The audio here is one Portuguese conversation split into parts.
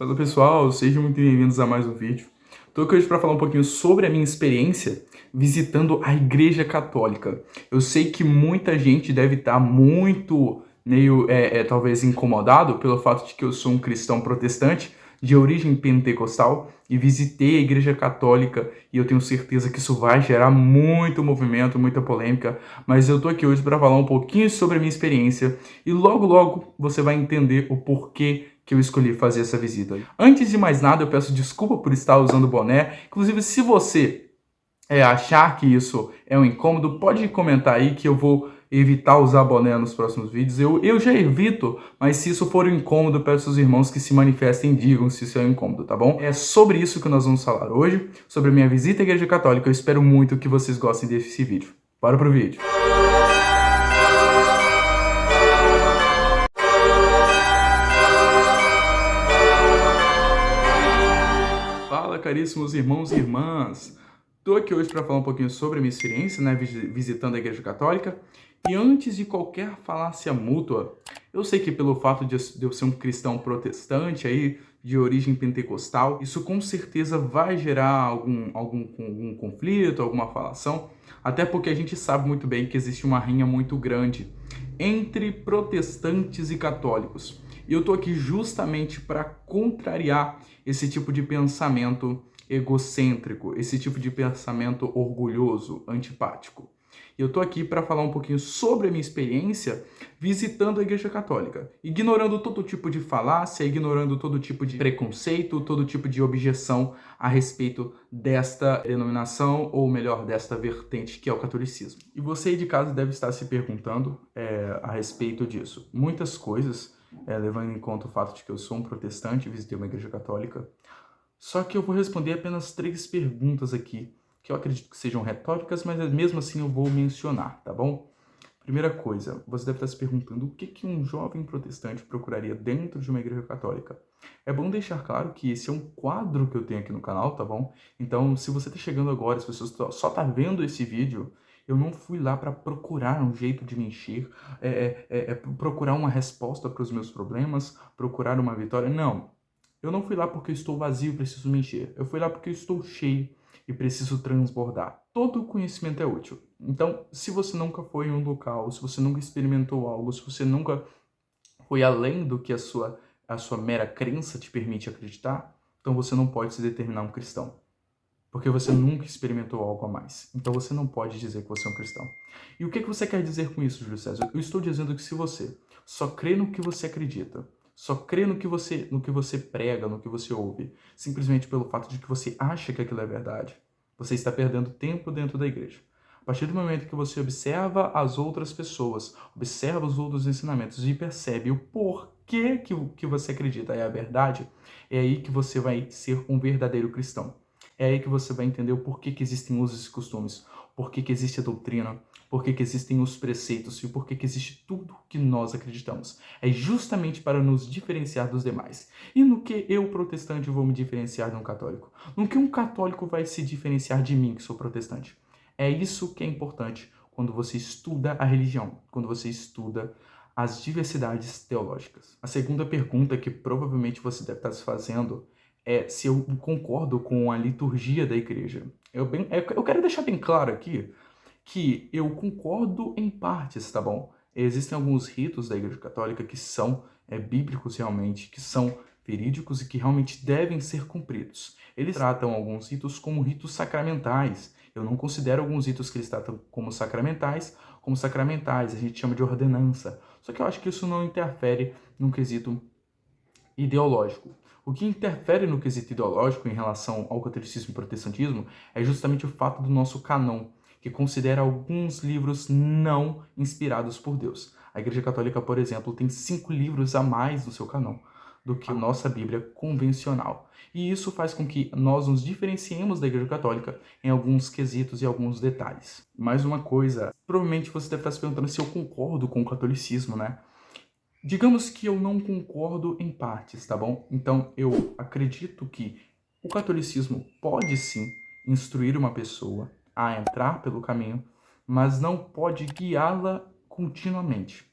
Fala pessoal, sejam muito bem-vindos a mais um vídeo. Estou aqui hoje para falar um pouquinho sobre a minha experiência visitando a Igreja Católica. Eu sei que muita gente deve estar muito meio, talvez incomodado pelo fato de que eu sou um cristão protestante de origem pentecostal e visitei a Igreja Católica e eu tenho certeza que isso vai gerar muito movimento, muita polêmica, mas eu tô aqui hoje para falar um pouquinho sobre a minha experiência e logo logo você vai entender o porquê que eu escolhi fazer essa visita. Antes de mais nada, eu peço desculpa por estar usando o boné. Inclusive, se você achar que isso é um incômodo, pode comentar aí que eu vou evitar usar boné nos próximos vídeos. Eu já evito, mas se isso for um incômodo, peço aos irmãos que se manifestem e digam se isso é um incômodo, tá bom? É sobre isso que nós vamos falar hoje, sobre a minha visita à Igreja Católica. Eu espero muito que vocês gostem desse vídeo. Bora pro vídeo! Fala, caríssimos irmãos e irmãs! Estou aqui hoje para falar um pouquinho sobre a minha experiência, né, visitando a Igreja Católica. E antes de qualquer falácia mútua, eu sei que pelo fato de eu ser um cristão protestante aí, de origem pentecostal, isso com certeza vai gerar algum conflito, alguma falação, até porque a gente sabe muito bem que existe uma rinha muito grande entre protestantes e católicos. E eu estou aqui justamente para contrariar esse tipo de pensamento egocêntrico, esse tipo de pensamento orgulhoso, antipático. E eu tô aqui para falar um pouquinho sobre a minha experiência visitando a Igreja Católica, ignorando todo tipo de falácia, ignorando todo tipo de preconceito, todo tipo de objeção a respeito desta denominação, ou melhor, desta vertente que é o catolicismo. E você aí de casa deve estar se perguntando a respeito disso. Muitas coisas, levando em conta o fato de que eu sou um protestante e visitei uma Igreja Católica. Só que eu vou responder apenas 3 perguntas aqui, que eu acredito que sejam retóricas, mas mesmo assim eu vou mencionar, tá bom? Primeira coisa, você deve estar se perguntando o que um jovem protestante procuraria dentro de uma igreja católica. É bom deixar claro que esse é um quadro que eu tenho aqui no canal, tá bom? Então, se você está chegando agora, se você só está vendo esse vídeo, eu não fui lá para procurar um jeito de me encher, procurar uma resposta para os meus problemas, procurar uma vitória. Não. Eu não fui lá porque eu estou vazio e preciso me encher. Eu fui lá porque eu estou cheio e preciso transbordar. Todo conhecimento é útil. Então, se você nunca foi em um local, se você nunca experimentou algo, se você nunca foi além do que a sua mera crença te permite acreditar, então você não pode se determinar um cristão. Porque você nunca experimentou algo a mais. Então você não pode dizer que você é um cristão. E o que você quer dizer com isso, Júlio César? Eu estou dizendo que se você só crê no que você acredita, só crê no que você prega, no que você ouve, simplesmente pelo fato de que você acha que aquilo é verdade, você está perdendo tempo dentro da igreja. A partir do momento que você observa as outras pessoas, observa os outros ensinamentos e percebe o porquê que o que você acredita é a verdade, é aí que você vai ser um verdadeiro cristão. É aí que você vai entender o porquê que existem usos e costumes, porquê que existe a doutrina, porquê que existem os preceitos e porquê que existe tudo que nós acreditamos. É justamente para nos diferenciar dos demais. E no que eu, protestante, vou me diferenciar de um católico? No que um católico vai se diferenciar de mim, que sou protestante? É isso que é importante quando você estuda a religião, quando você estuda as diversidades teológicas. A segunda pergunta que provavelmente você deve estar se fazendo é se eu concordo com a liturgia da igreja. Eu quero deixar bem claro aqui que eu concordo em partes, tá bom? Existem alguns ritos da Igreja Católica que são bíblicos realmente, que são verídicos e que realmente devem ser cumpridos. Eles tratam alguns ritos como ritos sacramentais. Eu não considero alguns ritos que eles tratam como sacramentais, a gente chama de ordenança. Só que eu acho que isso não interfere num quesito ideológico. O que interfere no quesito ideológico em relação ao catolicismo e protestantismo é justamente o fato do nosso cânon, que considera alguns livros não inspirados por Deus. A Igreja Católica, por exemplo, tem 5 livros a mais no seu cânon do que a nossa Bíblia convencional. E isso faz com que nós nos diferenciemos da Igreja Católica em alguns quesitos e alguns detalhes. Mais uma coisa, provavelmente você deve estar se perguntando se eu concordo com o catolicismo, né? Digamos que eu não concordo em partes, tá bom? Então eu acredito que o catolicismo pode sim instruir uma pessoa a entrar pelo caminho, mas não pode guiá-la continuamente.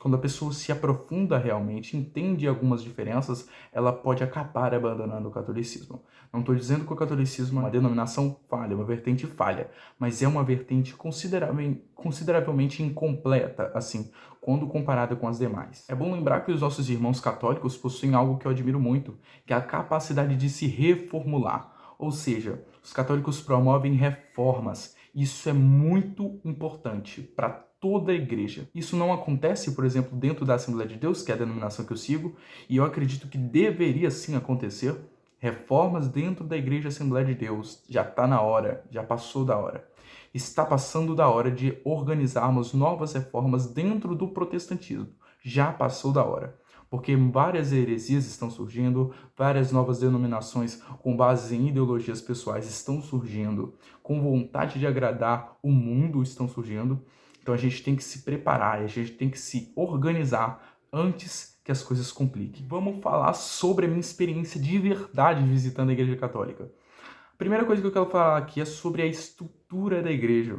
quando a pessoa se aprofunda realmente, entende algumas diferenças, ela pode acabar abandonando o catolicismo. Não estou dizendo que o catolicismo é uma denominação falha, uma vertente falha, mas é uma vertente consideravelmente incompleta, assim, quando comparada com as demais. É bom lembrar que os nossos irmãos católicos possuem algo que eu admiro muito, que é a capacidade de se reformular. Ou seja, os católicos promovem reformas. Isso é muito importante para toda a igreja. Isso não acontece, por exemplo, dentro da Assembleia de Deus, que é a denominação que eu sigo, e eu acredito que deveria sim acontecer. Reformas dentro da Igreja Assembleia de Deus. Já está na hora, já passou da hora. Está passando da hora de organizarmos novas reformas dentro do protestantismo. Já passou da hora. Porque várias heresias estão surgindo, várias novas denominações com base em ideologias pessoais estão surgindo, com vontade de agradar o mundo estão surgindo. Então a gente tem que se preparar, a gente tem que se organizar antes que as coisas compliquem. Vamos falar sobre a minha experiência de verdade visitando a Igreja Católica. A primeira coisa que eu quero falar aqui é sobre a estrutura da igreja.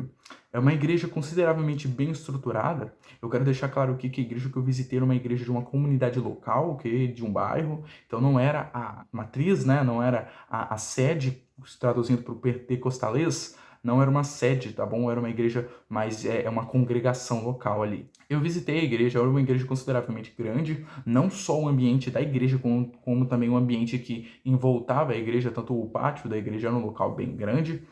É uma igreja consideravelmente bem estruturada. Eu quero deixar claro aqui que a igreja que eu visitei era uma igreja de uma comunidade local, de um bairro. Então não era a matriz, né? Não era a sede, traduzindo para o pentecostalês, não era uma sede, tá bom? Era uma igreja, mas é uma congregação local ali. Eu visitei a igreja, era uma igreja consideravelmente grande, não só o ambiente da igreja, como também o ambiente que envoltava a igreja, tanto o pátio da igreja era um local bem grande.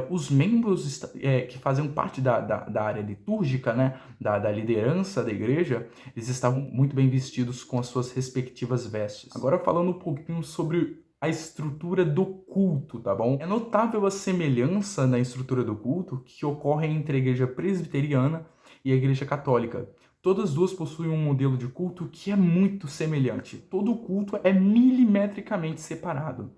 Os membros que faziam parte da área litúrgica, né, da liderança da igreja, eles estavam muito bem vestidos com as suas respectivas vestes. Agora falando um pouquinho sobre a estrutura do culto, tá bom? É notável a semelhança na estrutura do culto que ocorre entre a igreja presbiteriana e a igreja católica. Todas as duas possuem um modelo de culto que é muito semelhante. Todo culto é milimetricamente separado.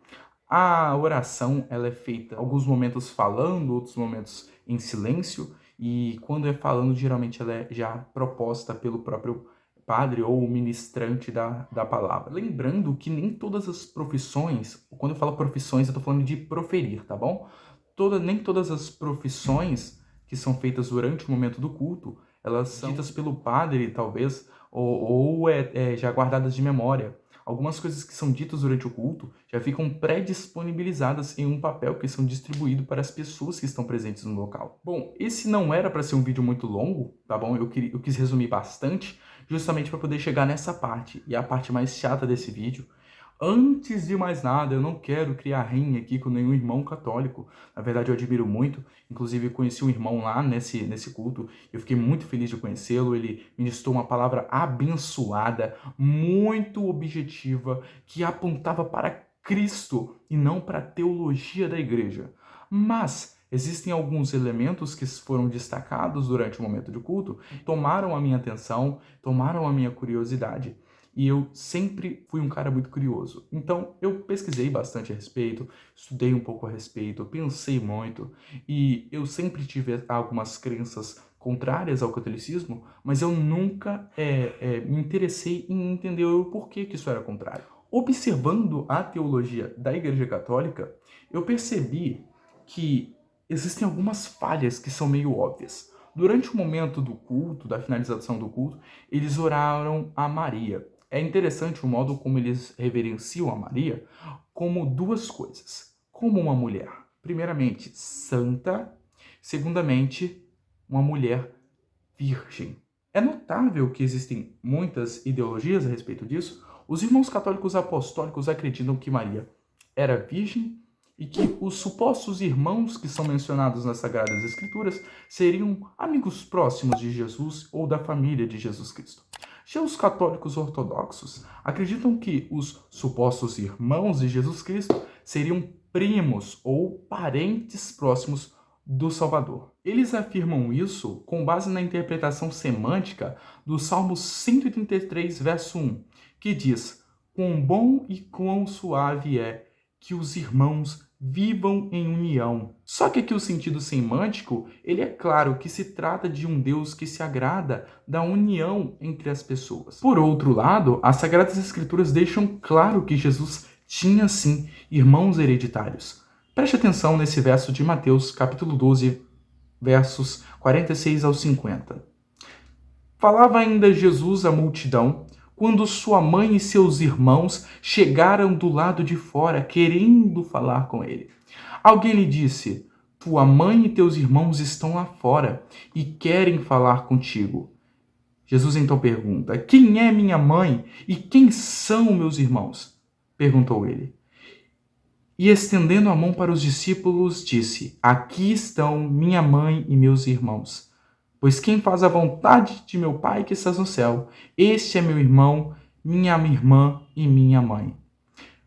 A oração ela é feita alguns momentos falando, outros momentos em silêncio, e quando é falando, geralmente ela é já proposta pelo próprio padre ou o ministrante da palavra. Lembrando que nem todas as profissões, quando eu falo profissões, eu estou falando de proferir, tá bom? Nem todas as profissões que são feitas durante o momento do culto, elas são ditas pelo padre, talvez, ou já guardadas de memória. Algumas coisas que são ditas durante o culto já ficam pré-disponibilizadas em um papel que são distribuídos para as pessoas que estão presentes no local. Bom, esse não era para ser um vídeo muito longo, tá bom? Eu quis resumir bastante, justamente para poder chegar nessa parte, e a parte mais chata desse vídeo. Antes de mais nada, eu não quero criar rinha aqui com nenhum irmão católico. Na verdade, eu admiro muito. Inclusive, conheci um irmão lá nesse culto. Eu fiquei muito feliz de conhecê-lo. Ele ministrou uma palavra abençoada, muito objetiva, que apontava para Cristo e não para a teologia da igreja. Mas existem alguns elementos que foram destacados durante o momento de culto, tomaram a minha atenção, tomaram a minha curiosidade. E eu sempre fui um cara muito curioso. Então, eu pesquisei bastante a respeito, estudei um pouco a respeito, pensei muito, e eu sempre tive algumas crenças contrárias ao catolicismo, mas eu nunca me interessei em entender o porquê que isso era contrário. Observando a teologia da Igreja Católica, eu percebi que existem algumas falhas que são meio óbvias. Durante o momento do culto, da finalização do culto, eles oraram a Maria. É interessante o modo como eles reverenciam a Maria como duas coisas. Como uma mulher, primeiramente, santa, segundamente, uma mulher virgem. É notável que existem muitas ideologias a respeito disso. Os irmãos católicos apostólicos acreditam que Maria era virgem e que os supostos irmãos que são mencionados nas Sagradas Escrituras seriam amigos próximos de Jesus ou da família de Jesus Cristo. Já os católicos ortodoxos acreditam que os supostos irmãos de Jesus Cristo seriam primos ou parentes próximos do Salvador. Eles afirmam isso com base na interpretação semântica do Salmo 133, verso 1, que diz: "Quão bom e quão suave é que os irmãos vivam em união." Só que aqui o sentido semântico, ele é claro que se trata de um Deus que se agrada da união entre as pessoas. Por outro lado, as Sagradas Escrituras deixam claro que Jesus tinha sim irmãos hereditários. Preste atenção nesse verso de Mateus, capítulo 12, versos 46 ao 50. Falava ainda Jesus à multidão, quando sua mãe e seus irmãos chegaram do lado de fora, querendo falar com ele. Alguém lhe disse: tua mãe e teus irmãos estão lá fora e querem falar contigo. Jesus então pergunta: quem é minha mãe e quem são meus irmãos? Perguntou ele. E estendendo a mão para os discípulos, disse: aqui estão minha mãe e meus irmãos. Pois quem faz a vontade de meu Pai que estás no céu, este é meu irmão, minha irmã e minha mãe.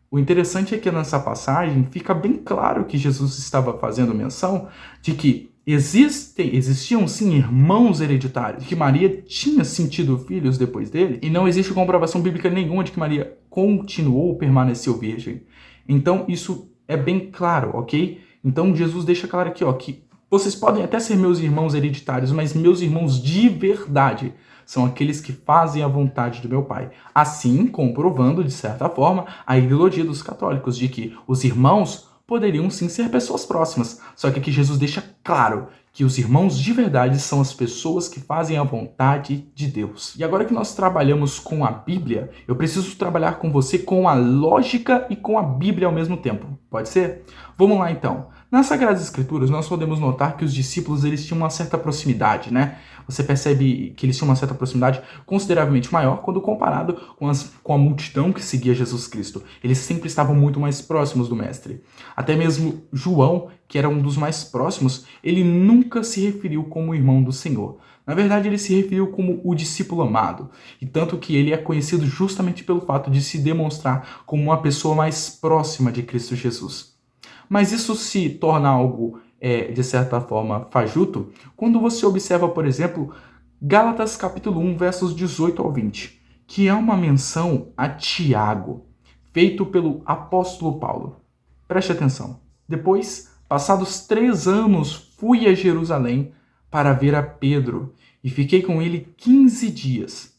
O interessante é que nessa passagem fica bem claro que Jesus estava fazendo menção de que existiam sim irmãos hereditários, que Maria tinha sim tido filhos depois dele, e não existe comprovação bíblica nenhuma de que Maria continuou ou permaneceu virgem. Então isso é bem claro, ok? Então Jesus deixa claro aqui, ó, que vocês podem até ser meus irmãos hereditários, mas meus irmãos de verdade são aqueles que fazem a vontade do meu Pai. Assim, comprovando, de certa forma, a ideologia dos católicos de que os irmãos poderiam sim ser pessoas próximas. Só que aqui Jesus deixa claro que os irmãos de verdade são as pessoas que fazem a vontade de Deus. E agora que nós trabalhamos com a Bíblia, eu preciso trabalhar com você com a lógica e com a Bíblia ao mesmo tempo. Pode ser? Vamos lá então. Nas Sagradas Escrituras, nós podemos notar que os discípulos eles tinham uma certa proximidade, né? Você percebe que eles tinham uma certa proximidade consideravelmente maior quando comparado com a multidão que seguia Jesus Cristo. Eles sempre estavam muito mais próximos do Mestre. Até mesmo João, que era um dos mais próximos, ele nunca se referiu como irmão do Senhor. Na verdade, ele se referiu como o discípulo amado, e tanto que ele é conhecido justamente pelo fato de se demonstrar como uma pessoa mais próxima de Cristo Jesus. Mas isso se torna algo, de certa forma, fajuto, quando você observa, por exemplo, Gálatas capítulo 1, versos 18 ao 20, que é uma menção a Tiago, feito pelo apóstolo Paulo. Preste atenção. Depois, passados 3 anos, fui a Jerusalém para ver a Pedro, e fiquei com ele 15 dias,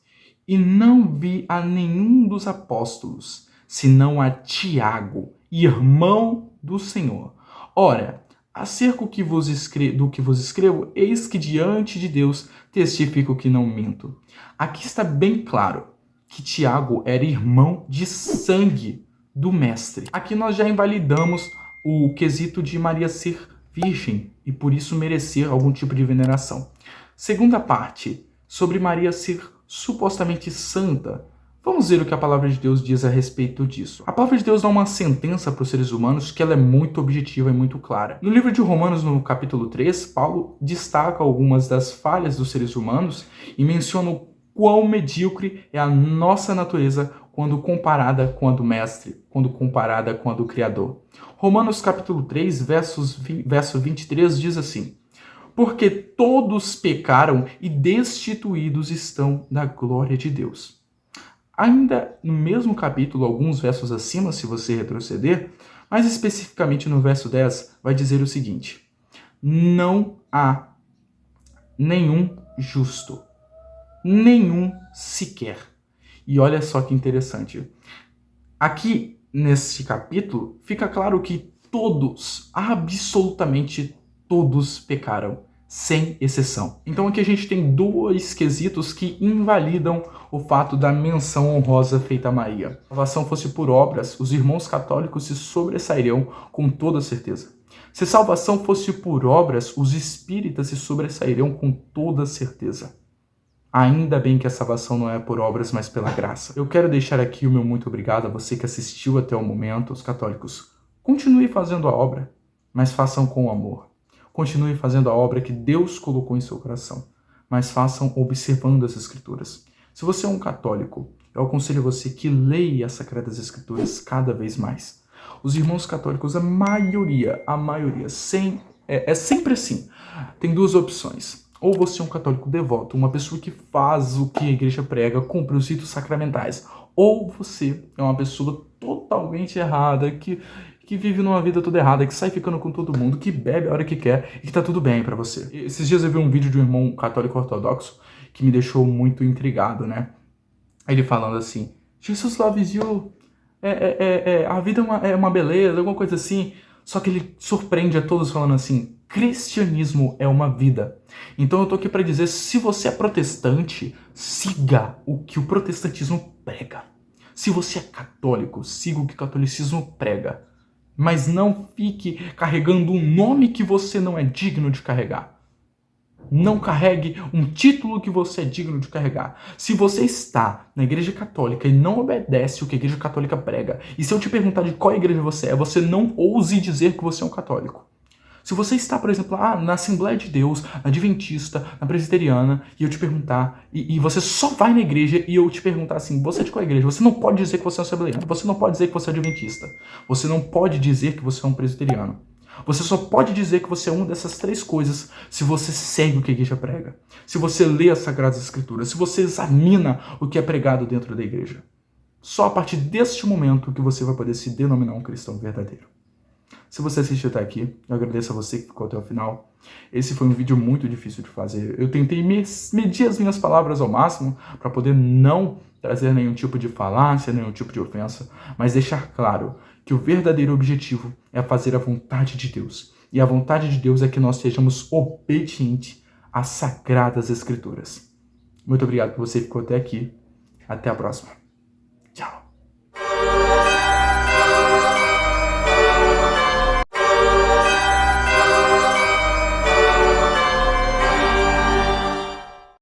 e não vi a nenhum dos apóstolos, senão a Tiago, irmão do Senhor. Ora, acerca do que vos escrevo, eis que diante de Deus testifico que não minto. Aqui está bem claro que Tiago era irmão de sangue do Mestre. Aqui nós já invalidamos o quesito de Maria ser virgem e por isso merecer algum tipo de veneração. Segunda parte, sobre Maria ser supostamente santa. Vamos ver o que a palavra de Deus diz a respeito disso. A palavra de Deus dá uma sentença para os seres humanos que ela é muito objetiva e muito clara. No livro de Romanos, no capítulo 3, Paulo destaca algumas das falhas dos seres humanos e menciona o quão medíocre é a nossa natureza quando comparada com a do Mestre, quando comparada com a do Criador. Romanos capítulo 3, verso 23 diz assim: porque todos pecaram e destituídos estão da glória de Deus. Ainda no mesmo capítulo, alguns versos acima, se você retroceder, mais especificamente no verso 10, vai dizer o seguinte: não há nenhum justo, nenhum sequer. E olha só que interessante. Aqui, nesse capítulo, fica claro que todos, absolutamente todos pecaram, sem exceção. Então aqui a gente tem 2 quesitos que invalidam o fato da menção honrosa feita a Maria. Se a salvação fosse por obras, os irmãos católicos se sobressairiam com toda certeza. Se a salvação fosse por obras, os espíritas se sobressairiam com toda certeza. Ainda bem que a salvação não é por obras, mas pela graça. Eu quero deixar aqui o meu muito obrigado a você que assistiu até o momento. Os católicos, continue fazendo a obra, mas façam com amor. Continue fazendo a obra que Deus colocou em seu coração, mas façam observando as Escrituras. Se você é um católico, eu aconselho você que leia as Sagradas Escrituras cada vez mais. Os irmãos católicos, a maioria, é sempre assim. Tem 2 opções. Ou você é um católico devoto, uma pessoa que faz o que a igreja prega, cumpre os ritos sacramentais. Ou você é uma pessoa totalmente errada, que vive numa vida toda errada, que sai ficando com todo mundo, que bebe a hora que quer e que tá tudo bem pra você. Esses dias eu vi um vídeo de um irmão católico ortodoxo que me deixou muito intrigado, né? Ele falando assim: Jesus loves you, a vida é uma beleza, alguma coisa assim. Só que ele surpreende a todos falando assim: cristianismo é uma vida. Então eu tô aqui para dizer, se você é protestante, siga o que o protestantismo prega. Se você é católico, siga o que o catolicismo prega. Mas não fique carregando um nome que você não é digno de carregar. Não carregue um título que você é digno de carregar. Se você está na igreja católica e não obedece o que a igreja católica prega, e se eu te perguntar de qual igreja você é, você não ouse dizer que você é um católico. Se você está, por exemplo, na Assembleia de Deus, na Adventista, na Presbiteriana, e eu te perguntar, e você só vai na igreja e eu te perguntar assim, você é de qual igreja? Você não pode dizer que você é um assembleiano, você não pode dizer que você é adventista, você não pode dizer que você é um presbiteriano. Você só pode dizer que você é uma dessas três coisas se você segue o que a igreja prega, se você lê as Sagradas Escrituras, se você examina o que é pregado dentro da igreja. Só a partir deste momento que você vai poder se denominar um cristão verdadeiro. Se você assistiu até aqui, eu agradeço a você que ficou até o final. Esse foi um vídeo muito difícil de fazer. Eu tentei medir as minhas palavras ao máximo para poder não trazer nenhum tipo de falácia, nenhum tipo de ofensa, mas deixar claro que o verdadeiro objetivo é fazer a vontade de Deus. E a vontade de Deus é que nós sejamos obedientes às Sagradas Escrituras. Muito obrigado por você que ficou até aqui. Até a próxima.